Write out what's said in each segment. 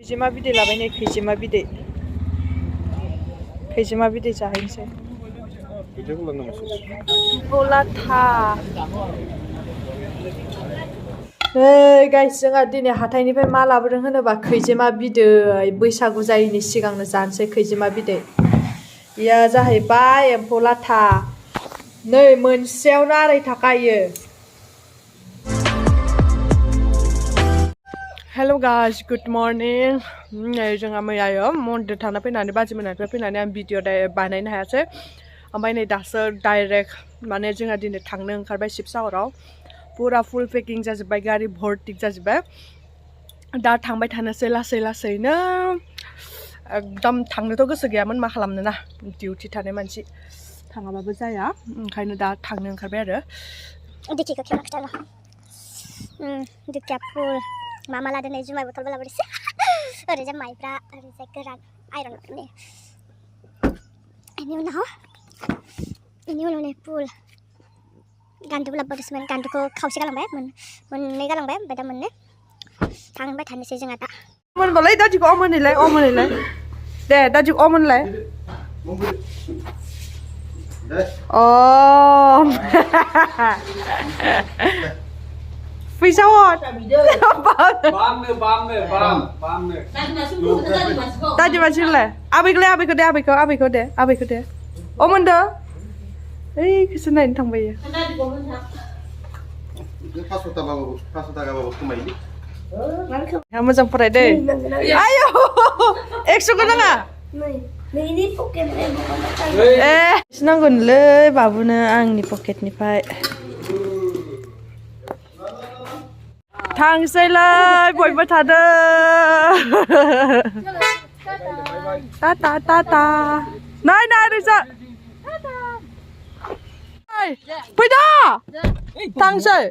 kwijima bidwi लाबाय नै kwijima bidwi जाहैनोसै गलाथा गाइस जोंहा दिनै हाथाइनिफ्राय मा लाबोदों होनोबा kwijima bidwi बैसागु जायैनि सिगांनो जानोसै kwijima bidwi इयो जाहैबाय एम्फौ लाथा नै मोनसेयावनो 2 थाखा इयो Hello guys, good morning. जोंहा मैयायो मन्दिर थाना फैनानै बाजि मोनानिफ्राय फैनानै आं भिडिअ बानायनो हायासै ओमफ्राय नै दासो डाइरेक्ट माने जोंहा दिनै थांनो ओंखारबाय शिबसागराव पुरा फुल पेकिं जाजोब्बाय गारि भर्ति जाजोब्बाय दा थांबाय थानोसै लासैनो एकदम थांनोथ' गोसो गैयामोन मा खालामनो ना डिउटि थानाय मानसि थाङाबाबो जाया ओंखायनो दा थांनो ओंखारबाय आरो दिखिखौ खेवना खिथाला दिखिया फुल मामा लादों नै जुमाय बथलबो लाबोदोंसै ओरैजाय माइब्रा ओरैजाय गोरान आइरन नै बेनि उनाव नै फुल गान्दुबो लाबोदोंसोमोन गान्दुखौ खावसे गालांबाय मोननै गालांबाय ओमफ्राय दा मोननै थांबाय थानोसै जोंहा दा मोनबालाय दादिखौ अमोनैलाय दे दादिखौ अमोनलाय फैसा हर दादि मानसिलाय आबैखौ दे अमोनदो ओइ गोसो नायनो थांबायो मोजां फराय दै आयौ 100 खौ नाङा नांगोनलै बाबुनो आंनि पकेटनिफ्राय थांसैलाय बयबो थादो टाटा नाय रिजा फैदा थांसै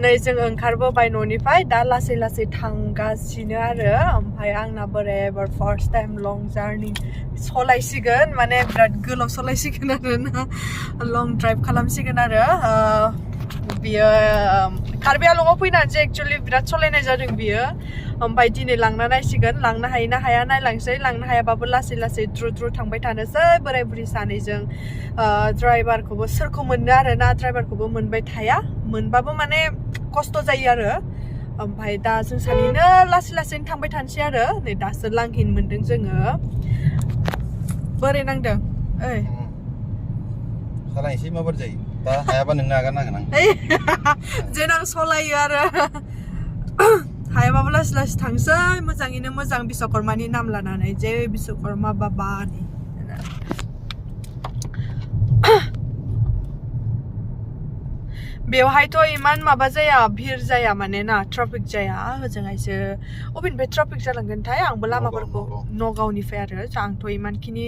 नै जों ओंखारबोबाय न'निफ्राय दा लासै थांगासिनो आरो ओमफ्राय आंना बोराय एबार फार्स्ट टाइम लं जार्नि सलायसिगोन माने बिराद गोलाव सलायसिगोन आरो ना लं ड्राइभ खालामसिगोन आरो बियो कार्बि आंलंआव फैनानैसो एक्चुअली बिराद सलायनाय जादों बियो ओमफ्राय दिनै लांना नायसिगोन लांनो हायो ना हाया नायलांसै लांनो हायाबाबो लासै द्रु थांबाय थानोसै बोराय बुरि सानैजों ड्राइभारखौबो सोरखौ मोननो आरो ना ड्राइभारखौबो मोनबाय थाया मोनबाबो माने खस्थ' जायो आरो ओमफ्राय दा जों सानैनो लासैनो थांबाय थानोसै आरो नै दासो लांहिन मोनदों जोङो बोरै नांदों ओइ सालायनोसै माबोरै जायो दा हायाबा नोंनो नागारनांगोन आं जेनां सलायो आरो हायाबाबो लासै थांसै मोजाङैनो मोजां बिश्वकर्मानि नाम लानानै जे बिश्वकर्मा बाबानि बेवहायथ' इमान माबा जाया भिर जाया माने ना ट्राफिक जाया होजोंहायसो अबेनिफ्राय ट्राफिक जालांगोनथाय आंबो लामाफोरखौ नगावनिफ्राय आरो आंथ' इमानखिनि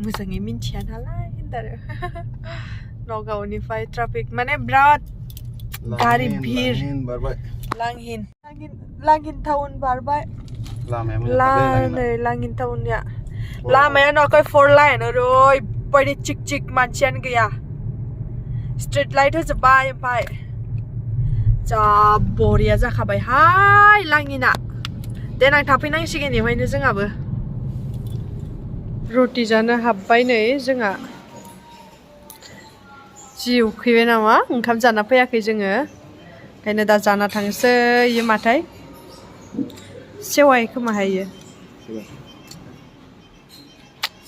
मोजाङै मिन्थिया नालाय आरो नगावनिफ्राय ट्राफिक माने बिराद गारि भिर लांहिन टाउन बारबाय लांहिन टाउननिया लामाया न'खै 4 लाइन ओरैबायदि चिक मानसियानो गैया स्ट्रीट लाइट होजोब्बाय ओमफ्राय जा बरिया जाखाबायहाय लांहिना देनां थाफैनांसिगोन बेवहायनो जोंहाबो रुटि जानो हाबबाय नै जोंहा जि उखैबाय नामा ओंखाम जाना फैयाखै जोङो ओंखायनो दा जाना थांसै इयो माथाय सेवाय खोमाहाय इयो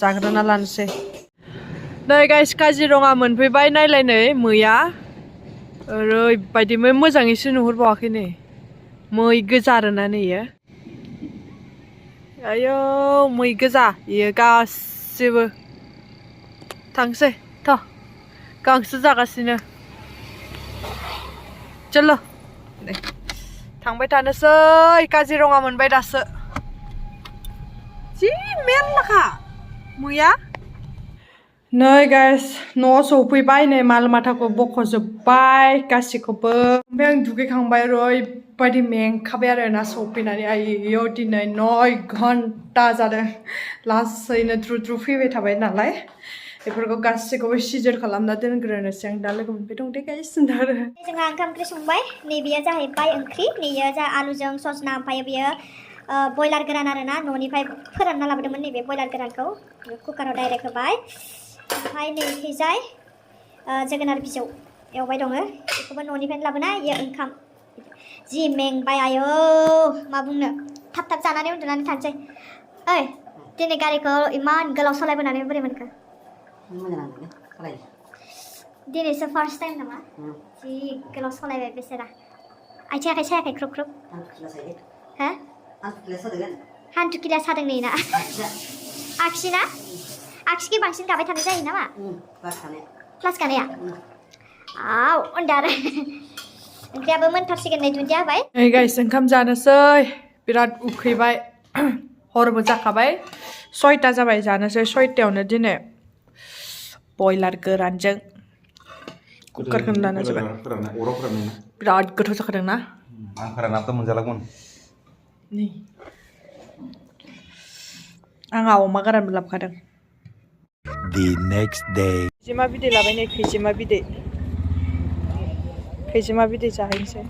जाग्रोना लानोसै नै गाइस काजिरङा मोनफैबाय नायलाय नै मैया ओरैबायदि मोजाङैसो नुहुरबावाखै नै मै गोजा आरोना नै इयो आयौ मै गोजा इयो गासिबो थांसै थ' गांसो जागासिनो चलो दे थांबाय थानोसै काजिरङा मोनबाय दासो जि मेरलाखा मैया नै गाइस न'आव सफैबाय नै माल माथाखौ बख'जोब्बाय गासिखौबो ओमफ्राय आं दुगैखांबाय ओरैबायदि मेंखाबाय आरो ना सफैनानै आयौ दिनै 9 घन्टा जादों लासैनो द्रु फैबाय थाबाय नालाय बेफोरखौ गासैखौबो सिजोर खालामना दोनग्रोनोसै आं दा लोगो मोनबाय दं दे गाइस आरो जोंहा ओंखाम ओंख्रि संबाय नैबेयो जाहैबाय ओंख्रि नैयो जा आलुजों सजना ओमफ्राय बेयो बयलार गोरान आरोना न'निफ्राय फोरानना लाबोदोंमोन नैबे बयलार गोरानखौ कुकाराव डाइरेक्ट होबाय ओमफ्राय नैखैजाय जोगोनार बिजौ एवबाय दङ बेखौबो न'निफ्रायनो लाबोनाय इयो ओंखाम जि मेंबाय आयौ मा बुंनो थाब थाब जानानै उन्दुनानै थानोसै ओइ दिनै गारिखौ इमान गोलाव सालायबोनानै बोरै मोनखो दिनैसो फार्स्ट टाइम नामा जि गोलाव सालायबाय बेसेरा आथिं आखाइ सायाखै ख्रुब ख्रुब हो हान्थुखिला सादों नै ना आगसिना आगसिखै बांसिन गाबाय थानाय जायो नामा क्लास गानाया आव उन्दार ओंख्रियाबो मोनथारसिगोन नै दुन्दिया होबाय ओइ गाइस ओंखाम जानोसै बिराद उखैबाय हरबो जाखाबाय 6टा जाबाय जानोसै 6टायावनो दिनै बयलार गोरानजों कुकारखौनो लाना जाबाय बिराद गोथाव जाखादों ना आं फोरानाथ' मोनजालागौमोन नै आंहा अमा गोरानबो लाबोखादों The next day. खैजिमा बिदै लाबाय नै खैजिमा बिदै जाहैनोसै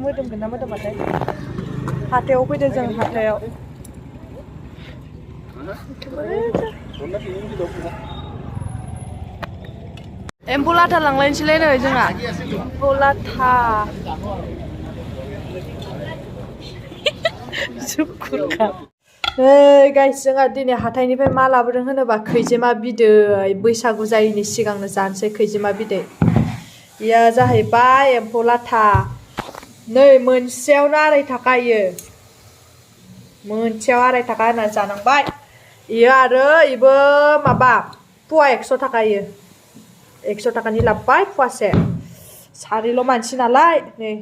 मोदोमगोन ना मोदोमाथाय हाथायाव फैदों जों हाथायाव एम्फौ लाथा लांलायनोसैलाय नै जोंहा एम्फौ लाथा नै गाइस जोंहा दिनै हाथाइनिफ्राय मा लाबोदों होनोबा खैजिमा बिदै बैसागु जायैनि सिगांनो जानोसै खैजिमा बिदै बेयो जाहैबाय एम्फौ लाथा नै मोनसेयावनो 2.5 थाखा इयो मोनसेयाव 2.5 थाखा होननानै जानांबाय इयो आरो इबो माबा फवा 100 थाखा इयो 100 थाखानि लाबोबाय फवासे सानैल' मानसि नालाय नै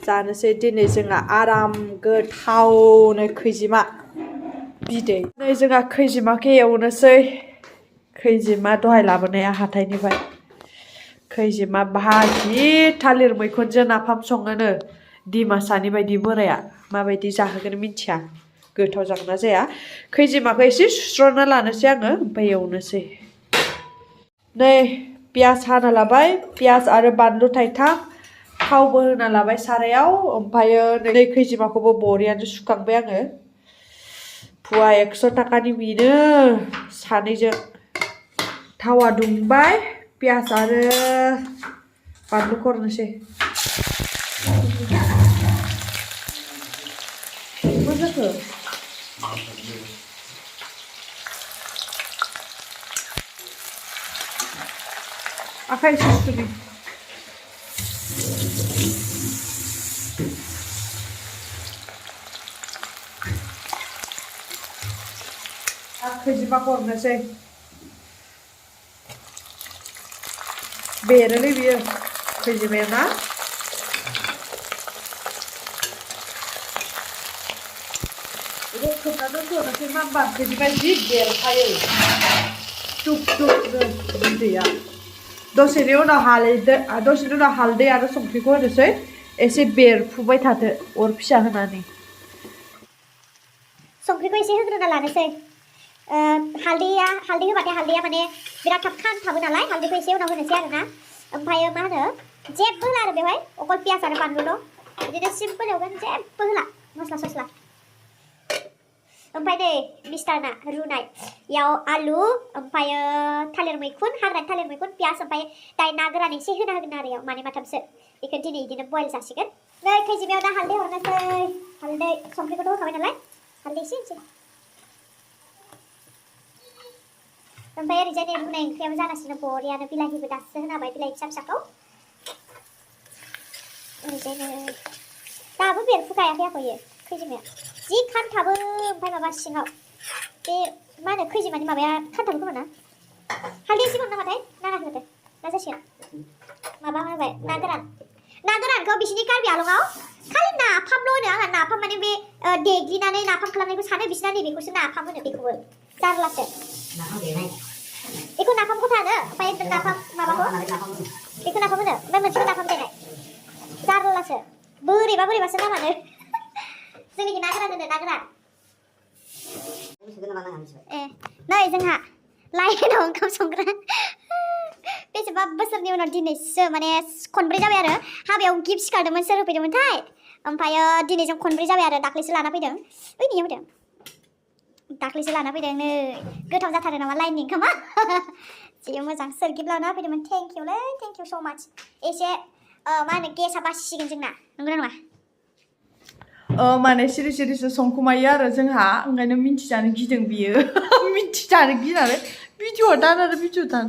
जानोसै दिनै जोंहा आराम गोथावनो खैजिमा बिदै नै जोंहा खैजिमाखौ एवनोसै खैजिमा दहाय लाबोनाया हाथाइनिफ्राय खैजिमा भाजि थालिर मैखुनजों नाफाम सङोनो दिमासानि बायदि बोराया माबायदि जाहोगोन मिथिया गोथाव जागोन ना जाया खैजिमाखौ एसे सुस्र'ना लानोसै आङो ओमफ्राय एवनोसै नै पियाज हाना लाबाय पियाज आरो बानलु थाइथां थावबो होना लाबाय सारायाव ओमफ्रायो नै खैजिमाखौबो बरियानो सुखांबाय आङो फवा 100 थाखानि बेनो सानैजों थावा दुंबाय पियाज आरो बानलु हरनोसै मा जाखो आखाइ सुस्तुनि खैजिमाखौ हरनोसै बेरोलै बियो खैजिमाया ना बेखौ खोबना दोनथ'नोसै माबा खैजिमाया जि बेरखायो टुप टुपनो बिदैया दसेनि उनाव हालदै आरो संख्रिखौ होनोसै एसे बेरफुबाय थाथो अर फिसा होनानै संख्रिखौ एसे होग्रोना लानोसै हालदै होबाथाय हालदैया माने बिराद थाब खामथाबो नालाय हालदैखौ एसे उनाव होनोसै आरोना ओमफ्रायो मा होनो जेबो होला आरो बेवहाय अकल पियाज आरो बानलुल' बिदिनो सिम्पोल एवगोन जेबो होला मस्ला सस्ला ओमफ्राय नै मिस्टारना रुनाय इयाव आलु ओमफ्रायो थालिर मैखुन हाग्रानि थालिर मैखुन पियाज ओमफ्राय दाय ना गोरान एसे होना होगोन आरो इयाव मानै माथामसो बेखौ दिनै बिदिनो बयल जासिगोन नै खैजिमायाव दा हालदै हरनोसै हालदै संख्रिखौथ' होखाबाय नालाय हालदै एसे होनोसै ओमफ्राय ओरैजाय नै रुनाय ओंख्रियाबो जागासिनो बरियानो बिलाहिबो दासो होना होबाय बिलाहि फिसा फिसाखौ ओरैजायनो दाबो बेरफुगायाखै आखौ इयो खैजिमाया जि खामथाबो ओमफ्राय माबा सिङाव बे मा होनो खैजिमानि माबाया खामथाबो खोमा ना हालदै एसे नामाथाय नाङाखै माथो ना जासिगोन माबा होबाय ना गोरानखौ बिसिनि कार्बि आलंआव खालि नाफामल' होनो आंहा नाफाम माने बे देग्लिनानै नाफाम खालामनायखौ सानो बिसिना नैबेखौसो नाफाम होनो बेखौबो जारलासो बेखौ नाफाम खथा होनो ओमफ्राय नाफाम माबाखौ बेखौ नाफाम होनो ओमफ्राय मोनसेखौ नाफाम देनाय जारलासो बोरैबासो नामानो जोंनिखि ना गोरान होनो ना गोरान नै जोंहा लाइनाव ओंखाम संग्रा बेसेबा बोसोरनि उनाव दिनैसो माने खनब्रै जाबाय आरो हाबायाव गिफ्ट सिखारदोंमोन सोर होफैदोंमोनथाय ओमफ्रायो दिनै जों खनब्रै जाबाय आरो दाख्लैसो लाना फैदों ओइ नियाव फैदों दाख्लैसो लाना फैदों नै गोथाव जाथारो नामा लाइननि ओंखामा जि मोजां सोर गिफ्ट लाना फैदोंमोन थेंक इउ स' माच एसे मा होनो गेसा बासिसिगोन जोंना नंगौना नङा माने सिरि सिरिसो संखुमायो आरो जोंहा ओंखायनो मिन्थिजानो गिदों बियो मिन्थिजानो गिनानै भिडिअ दान आरो भिडिअ दान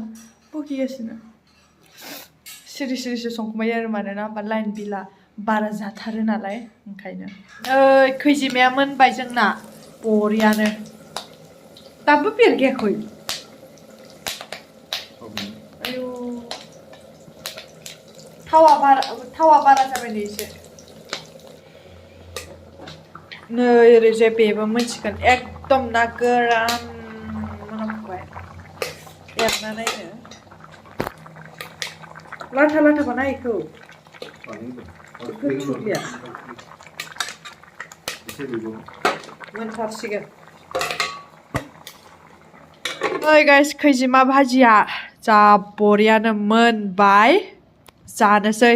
बखिगासिनो सिरि सिरिसो संखुमायो आरो मानोना होमबा लाइन बिला बारा जाथारो नालाय ओंखायनो खैजिमाया मोनबाय जोंना बरियानो दाबो बेरगायाखै आयौ थावा बारा जाबाय नै एसे नै ओरैजाय बेबो मोनसिगोन एकदम ना गोरान मोनामबाय एरना नायनो लाथा लाथाखौ नायखौ गोथुलिया मोनथारसिगोन ओइ गाइस खैजिमा भाजिया जा बरियानो मोनबाय जानोसै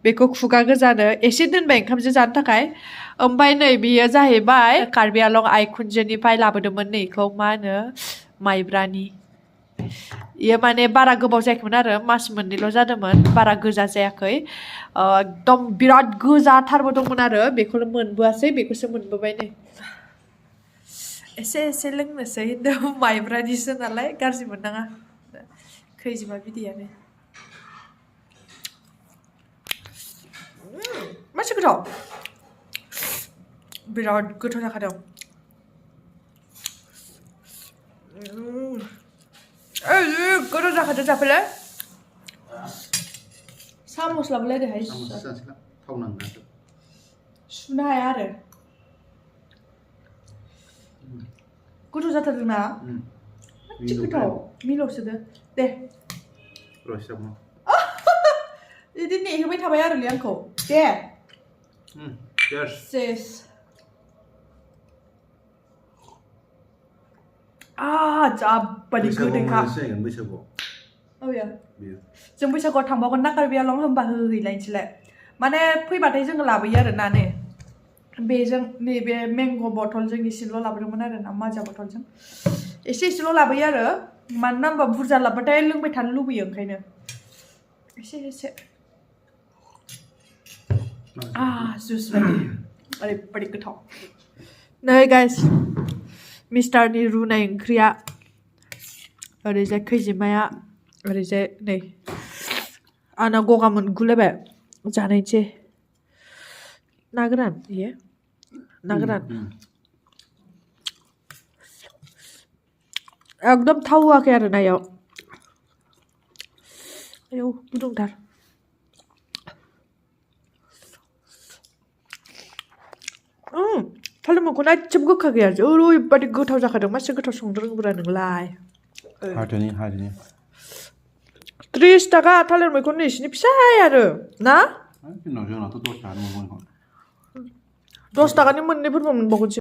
बेखौ खुगा गोजानो एसे दोनबाय ओंखामजों जानो थाखाय ओमफ्राय नै बेयो जाहैबाय कार्बि आलं आइखुनजोनिफ्राय लाबोदोंमोन नै बेखौ मा होनो माइब्रानि इयो माने बारा गोबाव जायाखैमोन आरो मास मोननैल' जादोंमोन बारा गोजा जायाखै एकदम बिराद गोजाथारबो दंमोन आरो बेखौनो मोनबोआसै बेखौसो मोनबोबाय नै एसे एसे लोंनोसै माइब्रानिसो नालाय गाज्रि मोननाङा खैजिमा बिदैयानो मासे गोथाव बिराद गोथाव जाखादों गोथाव जाखादों जाफैलाय सामस लाबोलायदोहाय सुनो हाया आरो गोथाव जाथारदोंना गोथाव मिलौसोदो दे बिदि नेहोबाय थाबाय आरोलै आंखौ दे सेस जाबादि गोदैखा जों बैसागुआव थांबावगोन ना कार्बि आलं होमबा होहैलायनोसैलाय माने फैबाथाय जोङो लाबोयो आरो ना ने बेजों नैबे मेंग' बथलजों एसेल' लाबोदोंमोन आरो ना माजा बथलजों एसेल' लाबोयो आरो मानोना होमबा बुरजा लाबोबाथाय लोंबाय थानो लुबैयो ओंखायनो एसे जुस बायदि ओरैबायदि गोथाव नै गाइस मिस्टारनि रुनाय ओंख्रिया ओरैजाय खैजिमाया ओरैजाय नै आंना गगा मोनगुलायबाय जानायसै ना गोरान इयो ना गोरान एकदम थाव होआखै आरो ना इयाव आयौ गुदुंथार थालिर मैखुना एसेबो गोखा गैया ओरैबायदि गोथाव जाखादों मासे गोथाव संनो रोंब्रा नोंलाय 30 थाखा थालिर मैखुन नोंसिनि फिसाय आरो ना 10 थाखानि मोननैफोरबो मोनबावगोनसो